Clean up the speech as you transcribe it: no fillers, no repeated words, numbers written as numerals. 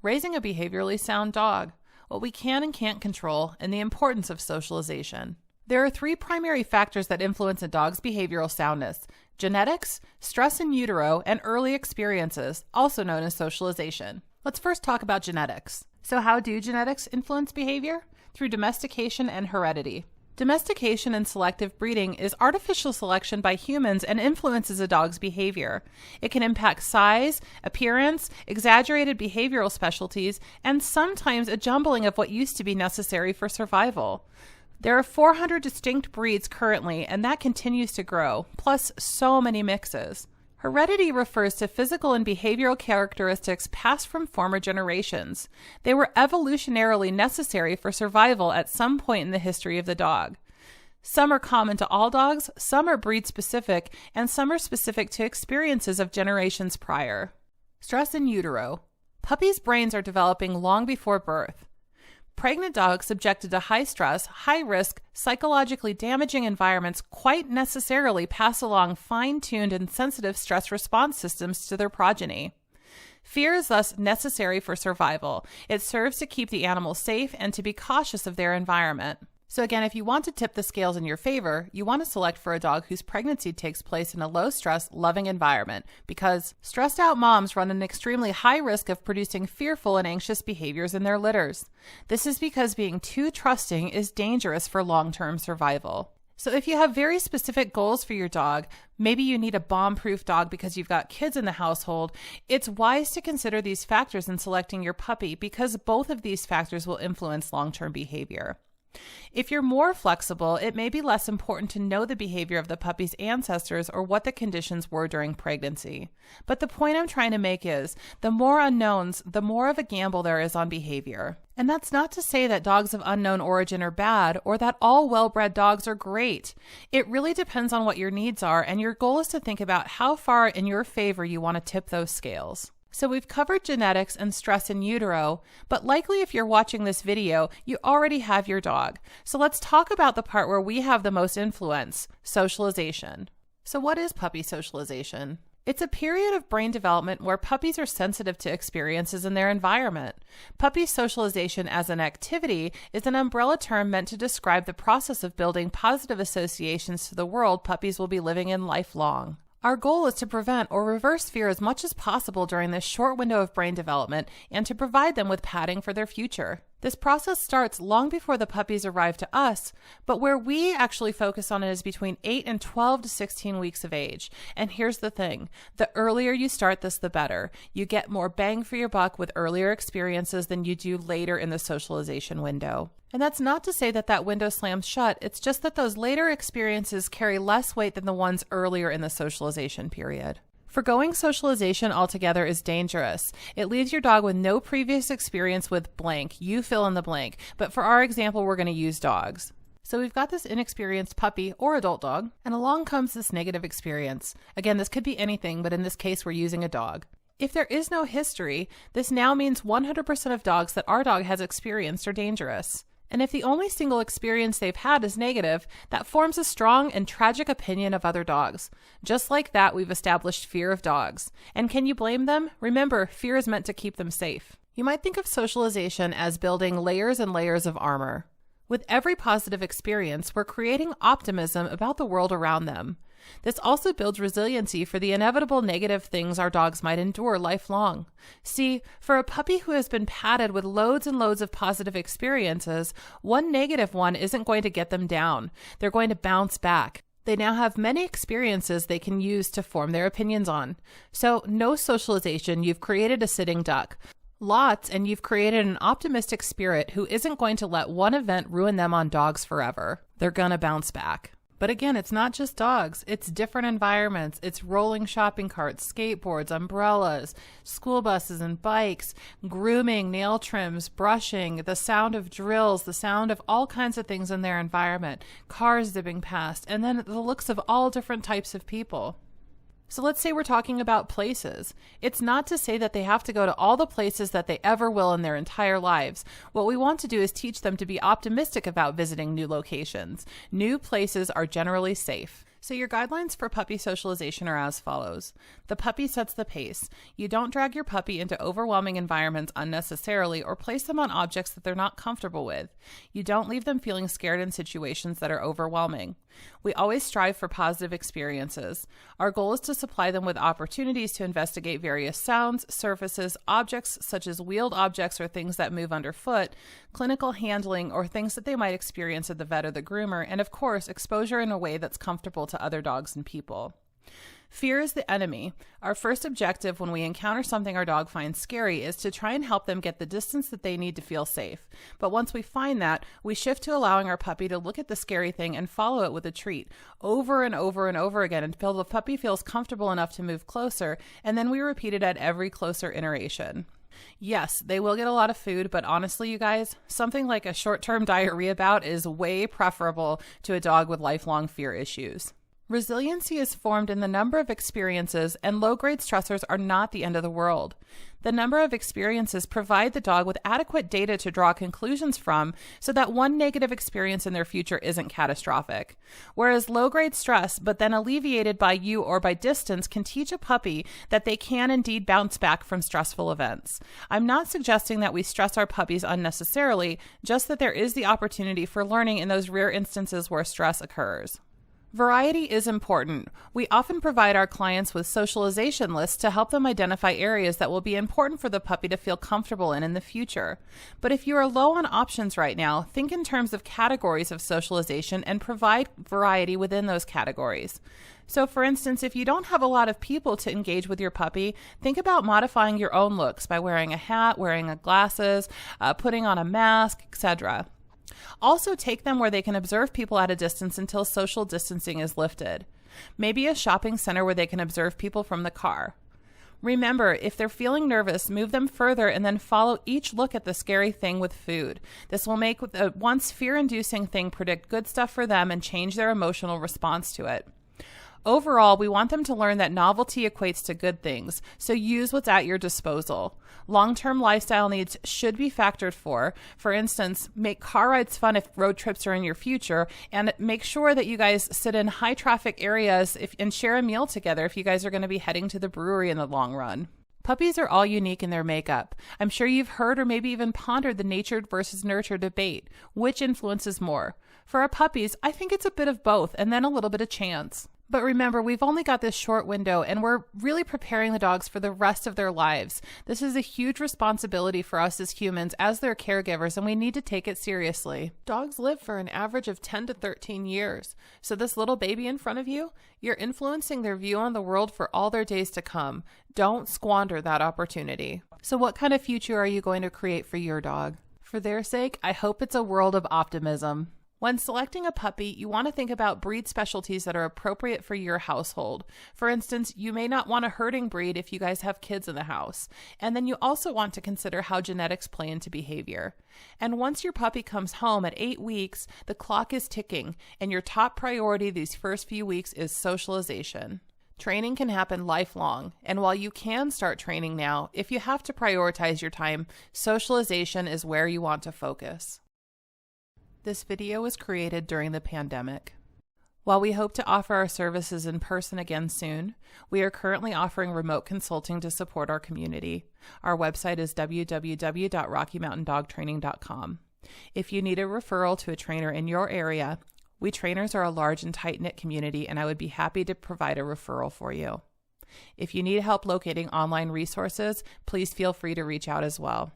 raising a behaviorally sound dog, what we can and can't control, and the importance of socialization. There are 3 primary factors that influence a dog's behavioral soundness: genetics, stress in utero, and early experiences, also known as socialization. Let's first talk about genetics. So how do genetics influence behavior? Through domestication and heredity. Domestication and selective breeding is artificial selection by humans and influences a dog's behavior. It can impact size, appearance, exaggerated behavioral specialties, and sometimes a jumbling of what used to be necessary for survival. There are 400 distinct breeds currently, and that continues to grow, plus so many mixes. Heredity refers to physical and behavioral characteristics passed from former generations. They were evolutionarily necessary for survival at some point in the history of the dog. Some are common to all dogs, some are breed-specific, and some are specific to experiences of generations prior. Stress in utero. Puppies' brains are developing long before birth. Pregnant dogs subjected to high stress, high risk, psychologically damaging environments quite necessarily pass along fine-tuned and sensitive stress response systems to their progeny. Fear is thus necessary for survival. It serves to keep the animal safe and to be cautious of their environment. So again, if you want to tip the scales in your favor, you want to select for a dog whose pregnancy takes place in a low-stress, loving environment, because stressed-out moms run an extremely high risk of producing fearful and anxious behaviors in their litters. This is because being too trusting is dangerous for long-term survival. So if you have very specific goals for your dog, maybe you need a bomb-proof dog because you've got kids in the household, it's wise to consider these factors in selecting your puppy because both of these factors will influence long-term behavior. If you're more flexible, it may be less important to know the behavior of the puppy's ancestors or what the conditions were during pregnancy. But the point I'm trying to make is, the more unknowns, the more of a gamble there is on behavior. And that's not to say that dogs of unknown origin are bad or that all well-bred dogs are great. It really depends on what your needs are, and your goal is to think about how far in your favor you want to tip those scales. So we've covered genetics and stress in utero, but likely if you're watching this video, you already have your dog. So let's talk about the part where we have the most influence, socialization. So what is puppy socialization? It's a period of brain development where puppies are sensitive to experiences in their environment. Puppy socialization as an activity is an umbrella term meant to describe the process of building positive associations to the world puppies will be living in lifelong. Our goal is to prevent or reverse fear as much as possible during this short window of brain development and to provide them with padding for their future. This process starts long before the puppies arrive to us, but where we actually focus on it is between 8 and 12 to 16 weeks of age. And here's the thing, the earlier you start this, the better. You get more bang for your buck with earlier experiences than you do later in the socialization window. And that's not to say that that window slams shut, it's just that those later experiences carry less weight than the ones earlier in the socialization period. Forgoing socialization altogether is dangerous. It leaves your dog with no previous experience with blank. You fill in the blank. But for our example, we're going to use dogs. So we've got this inexperienced puppy or adult dog, and along comes this negative experience. Again, this could be anything, but in this case, we're using a dog. If there is no history, this now means 100% of dogs that our dog has experienced are dangerous. And if the only single experience they've had is negative, that forms a strong and tragic opinion of other dogs. Just like that, we've established fear of dogs. And can you blame them? Remember, fear is meant to keep them safe. You might think of socialization as building layers and layers of armor. With every positive experience, we're creating optimism about the world around them. This also builds resiliency for the inevitable negative things our dogs might endure lifelong. See, for a puppy who has been padded with loads and loads of positive experiences, one negative one isn't going to get them down. They're going to bounce back. They now have many experiences they can use to form their opinions on. So, no socialization, you've created a sitting duck. Lots, and you've created an optimistic spirit who isn't going to let one event ruin them on dogs forever. They're gonna bounce back. But again, it's not just dogs. It's different environments. It's rolling shopping carts, skateboards, umbrellas, school buses and bikes, grooming, nail trims, brushing, the sound of drills, the sound of all kinds of things in their environment, cars zipping past, and then the looks of all different types of people. So let's say we're talking about places. It's not to say that they have to go to all the places that they ever will in their entire lives. What we want to do is teach them to be optimistic about visiting new locations. New places are generally safe. So your guidelines for puppy socialization are as follows. The puppy sets the pace. You don't drag your puppy into overwhelming environments unnecessarily or place them on objects that they're not comfortable with. You don't leave them feeling scared in situations that are overwhelming. We always strive for positive experiences. Our goal is to supply them with opportunities to investigate various sounds, surfaces, objects such as wheeled objects or things that move underfoot, clinical handling, or things that they might experience at the vet or the groomer, and of course, exposure in a way that's comfortable to other dogs and people. Fear is the enemy. Our first objective when we encounter something our dog finds scary is to try and help them get the distance that they need to feel safe. But once we find that, we shift to allowing our puppy to look at the scary thing and follow it with a treat over and over and over again until the puppy feels comfortable enough to move closer, and then we repeat it at every closer iteration. Yes, they will get a lot of food, but honestly, you guys, something like a short-term diarrhea bout is way preferable to a dog with lifelong fear issues. Resiliency is formed in the number of experiences, and low-grade stressors are not the end of the world. The number of experiences provide the dog with adequate data to draw conclusions from so that one negative experience in their future isn't catastrophic. Whereas low-grade stress, but then alleviated by you or by distance, can teach a puppy that they can indeed bounce back from stressful events. I'm not suggesting that we stress our puppies unnecessarily, just that there is the opportunity for learning in those rare instances where stress occurs. Variety is important. We often provide our clients with socialization lists to help them identify areas that will be important for the puppy to feel comfortable in the future. But if you are low on options right now, think in terms of categories of socialization and provide variety within those categories. So for instance, if you don't have a lot of people to engage with your puppy, think about modifying your own looks by wearing a hat, wearing glasses, putting on a mask, etc. Also, take them where they can observe people at a distance until social distancing is lifted. Maybe a shopping center where they can observe people from the car. Remember, if they're feeling nervous, move them further and then follow each look at the scary thing with food. This will make the once fear-inducing thing predict good stuff for them and change their emotional response to it. Overall, we want them to learn that novelty equates to good things, so use what's at your disposal. Long-term lifestyle needs should be factored for. For instance, make car rides fun if road trips are in your future, and make sure that you guys sit in high-traffic areas and share a meal together if you guys are going to be heading to the brewery in the long run. Puppies are all unique in their makeup. I'm sure you've heard or maybe even pondered the natured versus nurtured debate. Which influences more? For our puppies, I think it's a bit of both and then a little bit of chance. But remember, we've only got this short window and we're really preparing the dogs for the rest of their lives. This is a huge responsibility for us as humans as their caregivers, and we need to take it seriously. Dogs live for an average of 10 to 13 years. So this little baby in front of you, you're influencing their view on the world for all their days to come. Don't squander that opportunity. So what kind of future are you going to create for your dog? For their sake, I hope it's a world of optimism. When selecting a puppy, you want to think about breed specialties that are appropriate for your household. For instance, you may not want a herding breed if you guys have kids in the house. And then you also want to consider how genetics play into behavior. And once your puppy comes home at 8 weeks, the clock is ticking, and your top priority these first few weeks is socialization. Training can happen lifelong, and while you can start training now, if you have to prioritize your time, socialization is where you want to focus. This video was created during the pandemic. While we hope to offer our services in person again soon, we are currently offering remote consulting to support our community. Our website is www.rockymountaindogtraining.com. If you need a referral to a trainer in your area, we trainers are a large and tight-knit community, and I would be happy to provide a referral for you. If you need help locating online resources, please feel free to reach out as well.